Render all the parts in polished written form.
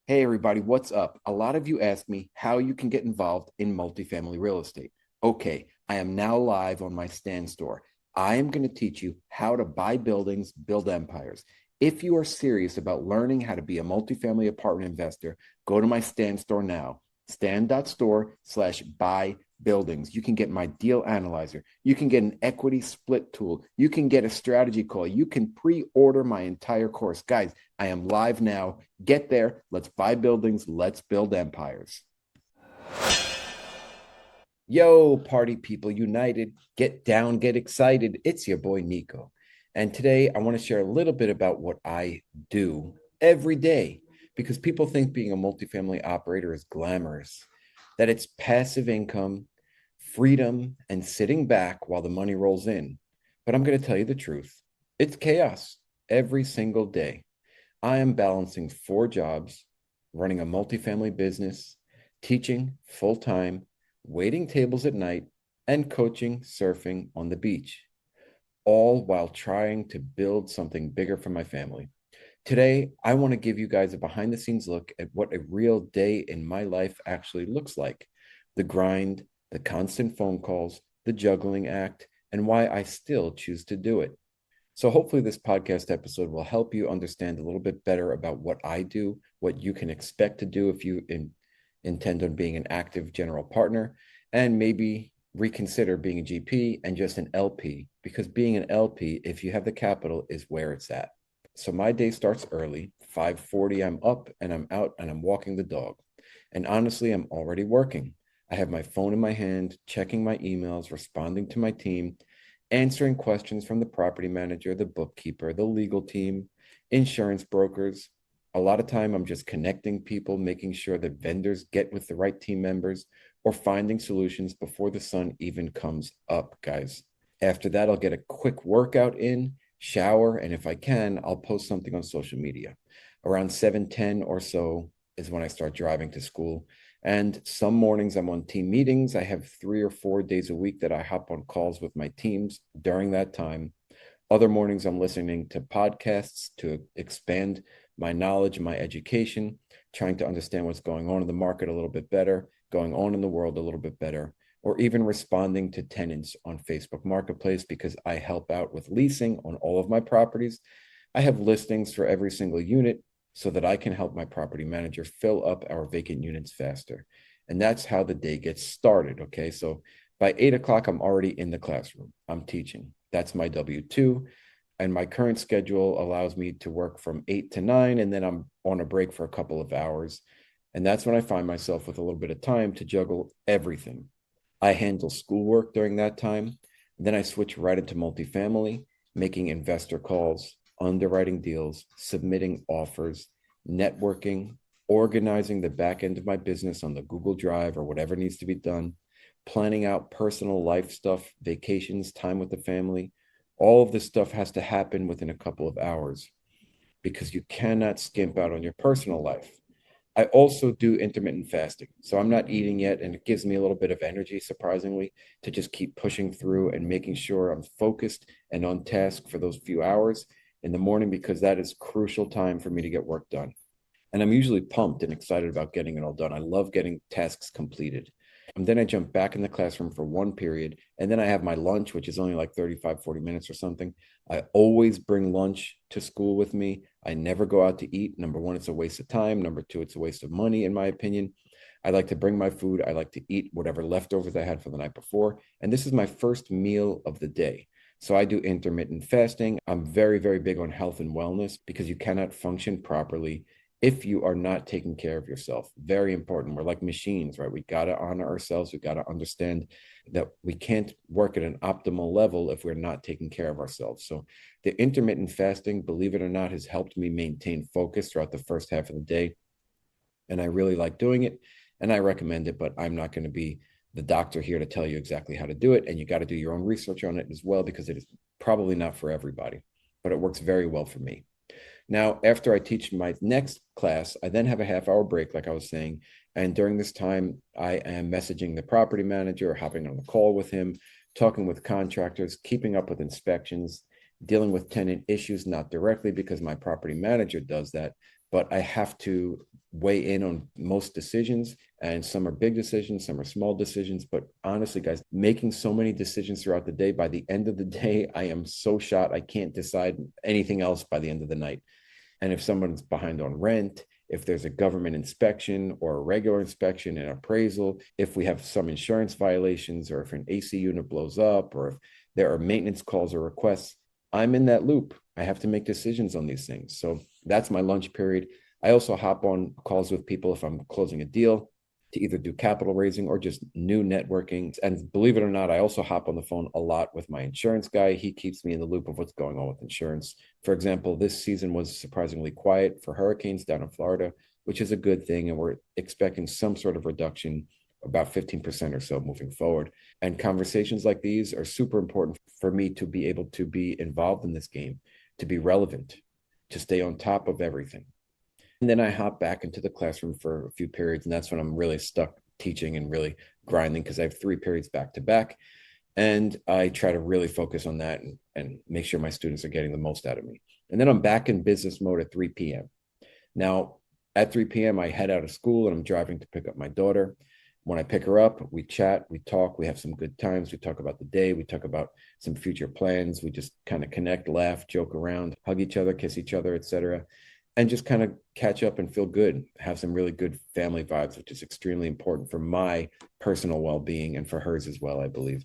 Hey, everybody, what's up? A lot of you ask me how you can get involved in multifamily real estate. Okay, I am now live on my stand store. I am going to teach you how to buy buildings, build empires. If you are serious about learning how to be a multifamily apartment investor, go to my stand store now, stand.store/buy buildings. You can get my deal analyzer. You can get an equity split tool. You can get a strategy call. You can pre order my entire course. Guys, I am live now. Get there. Let's buy buildings. Let's build empires. Yo, party people united. Get down, get excited. It's your boy Nico. And today I want to share a little bit about what I do every day because people think being a multifamily operator is glamorous, that it's passive income, freedom, and sitting back while the money rolls in. But I'm going to tell you the truth. It's chaos every single day. I am balancing four jobs, running a multifamily business, teaching full time, waiting tables at night, and coaching surfing on the beach, all while trying to build something bigger for my family. Today, I want to give you guys a behind the scenes look at what a real day in my life actually looks like, the grind, the constant phone calls, the juggling act, and why I still choose to do it. So hopefully this podcast episode will help you understand a little bit better about what I do, what you can expect to do if you intend on being an active general partner, and maybe reconsider being a GP and just an LP, because being an LP, if you have the capital, is where it's at. So my day starts early, 5:40, I'm up and I'm out and I'm walking the dog. And honestly, I'm already working. I have my phone in my hand, checking my emails, responding to my team, answering questions from the property manager, the bookkeeper, the legal team, insurance brokers. A lot of time I'm just connecting people, making sure that vendors get with the right team members or finding solutions before the sun even comes up, guys. After that, I'll get a quick workout in, shower, and if I can, I'll post something on social media. Around 7:10 or so is when I start driving to school. And some mornings I'm on team meetings. I have 3 or 4 days a week that I hop on calls with my teams during that time. Other mornings I'm listening to podcasts to expand my knowledge, my education, trying to understand what's going on in the market a little bit better, going on in the world a little bit better, or even responding to tenants on Facebook Marketplace because I help out with leasing on all of my properties. I have listings for every single unit so that I can help my property manager fill up our vacant units faster. And that's how the day gets started. Okay. So by 8 o'clock, I'm already in the classroom. I'm teaching. That's my W 2. And my current schedule allows me to work from 8 to 9, and then I'm on a break for a couple of hours. And that's when I find myself with a little bit of time to juggle everything. I handle schoolwork during that time. Then I switch right into multifamily, making investor calls, underwriting deals, submitting offers, networking, organizing the back end of my business on the Google Drive or whatever needs to be done, planning out personal life stuff, vacations, time with the family. All of this stuff has to happen within a couple of hours because you cannot skimp out on your personal life. I also do intermittent fasting. So I'm not eating yet, and it gives me a little bit of energy, surprisingly, to just keep pushing through and making sure I'm focused and on task for those few hours in the morning because that is crucial time for me to get work done. And I'm usually pumped and excited about getting it all done. I love getting tasks completed. And then I jump back in the classroom for one period. And then I have my lunch, which is only like 35, 40 minutes or something. I always bring lunch to school with me. I never go out to eat. Number one, it's a waste of time. Number two, it's a waste of money, in my opinion. I like to bring my food. I like to eat whatever leftovers I had from the night before. And this is my first meal of the day. So I do intermittent fasting. I'm very, very big on health and wellness because you cannot function properly if you are not taking care of yourself. Very important. We're like machines, right? We got to honor ourselves. We got to understand that we can't work at an optimal level if we're not taking care of ourselves. So the intermittent fasting, believe it or not, has helped me maintain focus throughout the first half of the day. And I really like doing it and I recommend it, but I'm not going to be the doctor here to tell you exactly how to do it. And you got to do your own research on it as well, because it is probably not for everybody, but it works very well for me. Now, after I teach my next class, I then have a half-hour break, like I was saying. And during this time, I am messaging the property manager, hopping on the call with him, talking with contractors, keeping up with inspections, dealing with tenant issues, not directly because my property manager does that, but I have to weigh in on most decisions. And some are big decisions, some are small decisions. But honestly, guys, making so many decisions throughout the day, by the end of the day, I am so shot. I can't decide anything else by the end of the night. And if someone's behind on rent, if there's a government inspection or a regular inspection and appraisal, if we have some insurance violations, or if an AC unit blows up, or if there are maintenance calls or requests, I'm in that loop. I have to make decisions on these things. So that's my lunch period. I also hop on calls with people if I'm closing a deal to either do capital raising or just new networking. And believe it or not, I also hop on the phone a lot with my insurance guy. He keeps me in the loop of what's going on with insurance. For example, this season was surprisingly quiet for hurricanes down in Florida, which is a good thing. And we're expecting some sort of reduction, about 15% or so moving forward. And conversations like these are super important for me to be able to be involved in this game, to be relevant, to stay on top of everything. And then I hop back into the classroom for a few periods, and that's when I'm really stuck teaching and really grinding because I have 3 periods back to back. And I try to really focus on that and make sure my students are getting the most out of me. And then I'm back in business mode at 3 p.m. Now, at 3 p.m., I head out of school and I'm driving to pick up my daughter. When I pick her up, we chat, we talk, we have some good times. We talk about the day, we talk about some future plans. We just kind of connect, laugh, joke around, hug each other, kiss each other, etc., and just kind of catch up and feel good, have some really good family vibes, which is extremely important for my personal well-being and for hers as well, I believe.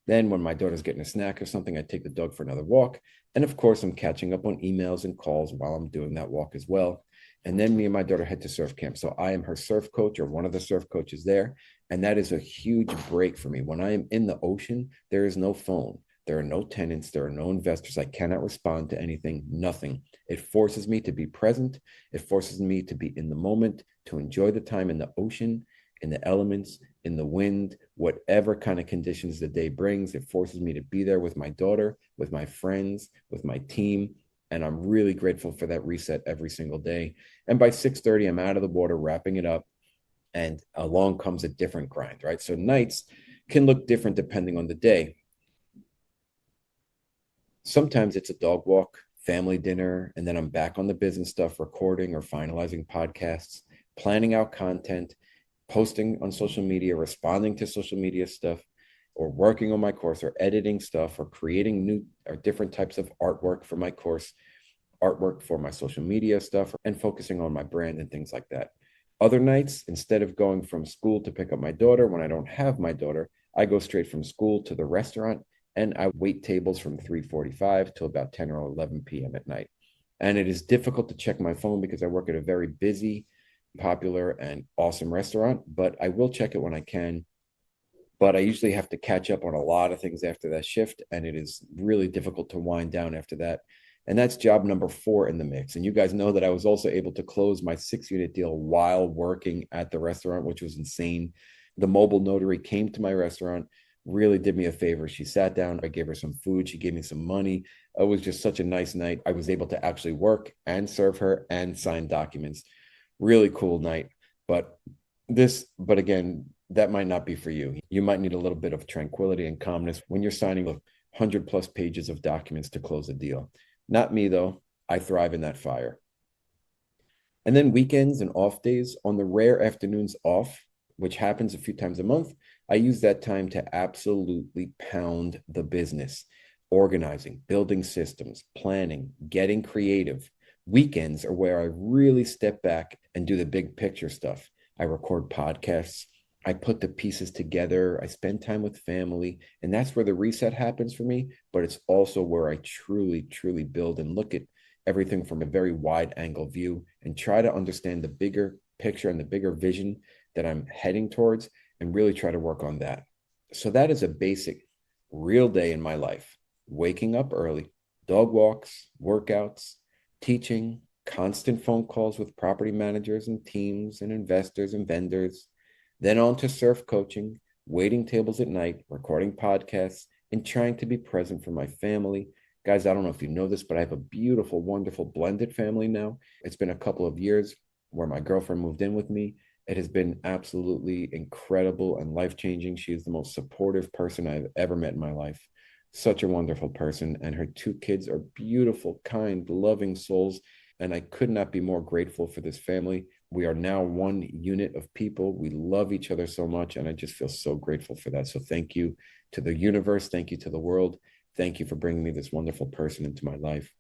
Then when my daughter's getting a snack or something, I take the dog for another walk. And of course, I'm catching up on emails and calls while I'm doing that walk as well. And then me and my daughter head to surf camp. So I am her surf coach, or one of the surf coaches there. And that is a huge break for me. When I am in the ocean, there is no phone. There are no tenants. There are no investors. I cannot respond to anything, nothing. It forces me to be present. It forces me to be in the moment, to enjoy the time in the ocean, in the elements, in the wind, whatever kind of conditions the day brings. It forces me to be there with my daughter, with my friends, with my team. And I'm really grateful for that reset every single day. And by 6:30, I'm out of the water, wrapping it up. And along comes a different grind, right? So nights can look different depending on the day. Sometimes it's a dog walk, family dinner, and then I'm back on the business stuff, recording or finalizing podcasts, planning out content, posting on social media, responding to social media stuff, or working on my course, or editing stuff, or creating new or different types of artwork for my course, artwork for my social media stuff, and focusing on my brand and things like that. Other nights, instead of going from school to pick up my daughter, when I don't have my daughter, I go straight from school to the restaurant, and I wait tables from 3:45 till about 10 or 11 p.m. at night. And it is difficult to check my phone because I work at a very busy, popular, and awesome restaurant, but I will check it when I can. But I usually have to catch up on a lot of things after that shift, and it is really difficult to wind down after that. And that's job number 4 in the mix. And you guys know that I was also able to close my 6 unit deal while working at the restaurant, which was insane. The mobile notary came to my restaurant, really did me a favor. She sat down, I gave her some food, she gave me some money. It was just such a nice night. I was able to actually work and serve her and sign documents. Really cool night. But again, that might not be for you. You might need a little bit of tranquility and calmness when you're signing 100+ pages of documents to close a deal. Not me, though. I thrive in that fire. And then weekends and off days, on the rare afternoons off, which happens a few times a month, I use that time to absolutely pound the business, organizing, building systems, planning, getting creative. Weekends are where I really step back and do the big picture stuff. I record podcasts. I put the pieces together. I spend time with family. And that's where the reset happens for me. But it's also where I truly, truly build and look at everything from a very wide angle view and try to understand the bigger picture and the bigger vision that I'm heading towards and really try to work on that. So that is a basic real day in my life. Waking up early, dog walks, workouts, teaching, constant phone calls with property managers and teams and investors and vendors, then on to surf coaching, waiting tables at night, recording podcasts, and trying to be present for my family. Guys, I don't know if you know this, but I have a beautiful, wonderful blended family now. It's been a couple of years where my girlfriend moved in with me. It has been absolutely incredible and life-changing. She is the most supportive person I've ever met in my life. Such a wonderful person. And her 2 kids are beautiful, kind, loving souls. And I could not be more grateful for this family. We are now one unit of people. We love each other so much. And I just feel so grateful for that. So thank you to the universe. Thank you to the world. Thank you for bringing me this wonderful person into my life.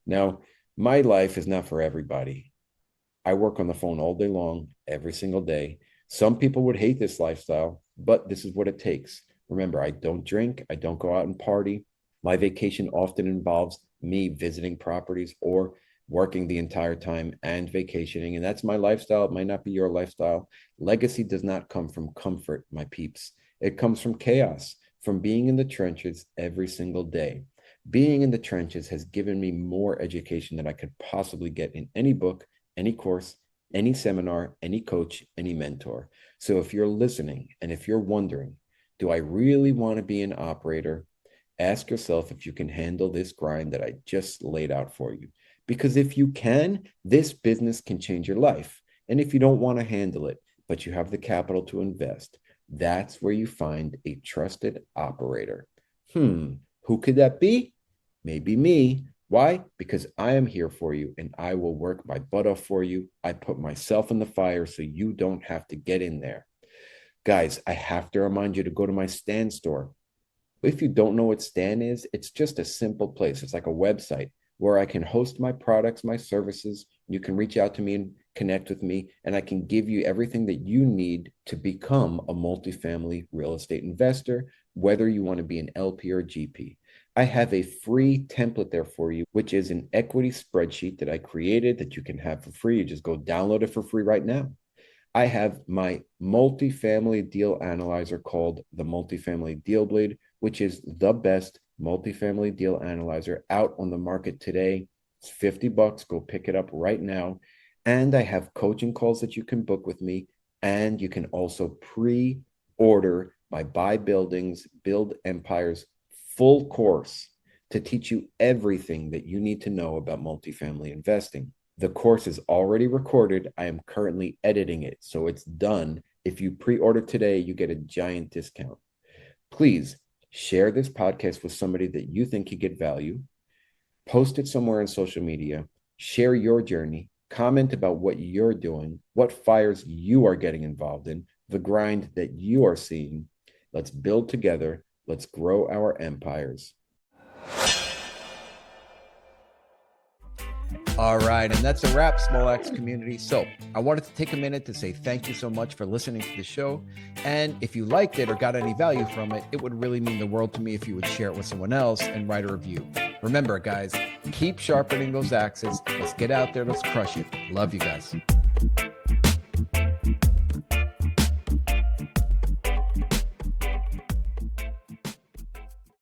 Now, my life is not for everybody. I work on the phone all day long, every single day. Some people would hate this lifestyle, but this is what it takes. Remember, I don't drink, I don't go out and party. My vacation often involves me visiting properties or working the entire time and vacationing. And that's my lifestyle. It might not be your lifestyle. Legacy does not come from comfort, my peeps. It comes from chaos, from being in the trenches every single day. Being in the trenches has given me more education than I could possibly get in any book, any course, any seminar, any coach, any mentor. So if you're listening and if you're wondering, do I really want to be an operator? Ask yourself if you can handle this grind that I just laid out for you. Because if you can, this business can change your life. And if you don't want to handle it, but you have the capital to invest, that's where you find a trusted operator. Who could that be? Maybe me. Why? Because I am here for you and I will work my butt off for you. I put myself in the fire so you don't have to get in there. Guys, I have to remind you to go to my Stan store. If you don't know what Stan is, it's just a simple place. It's like a website where I can host my products, my services. You can reach out to me and connect with me, and I can give you everything that you need to become a multifamily real estate investor, whether you want to be an LP or GP. I have a free template there for you, which is an equity spreadsheet that I created that you can have for free. You just go download it for free right now. I have my multifamily deal analyzer called the Multifamily Deal Blade, which is the best multifamily deal analyzer out on the market today. It's $50. Go pick it up right now. And I have coaching calls that you can book with me. And you can also pre-order my Buy Buildings, Build Empires full course to teach you everything that you need to know about multifamily investing. The course is already recorded. I am currently editing it, so it's done. If you pre-order today, you get a giant discount. Please share this podcast with somebody that you think you get value. Post it somewhere on social media. Share your journey. Comment about what you're doing, what fires you are getting involved in, the grind that you are seeing. Let's build together. Let's grow our empires. All right, and that's a wrap, Small Axe community. So I wanted to take a minute to say thank you so much for listening to the show. And if you liked it or got any value from it, it would really mean the world to me if you would share it with someone else and write a review. Remember, guys, keep sharpening those axes. Let's get out there. Let's crush it. Love you guys.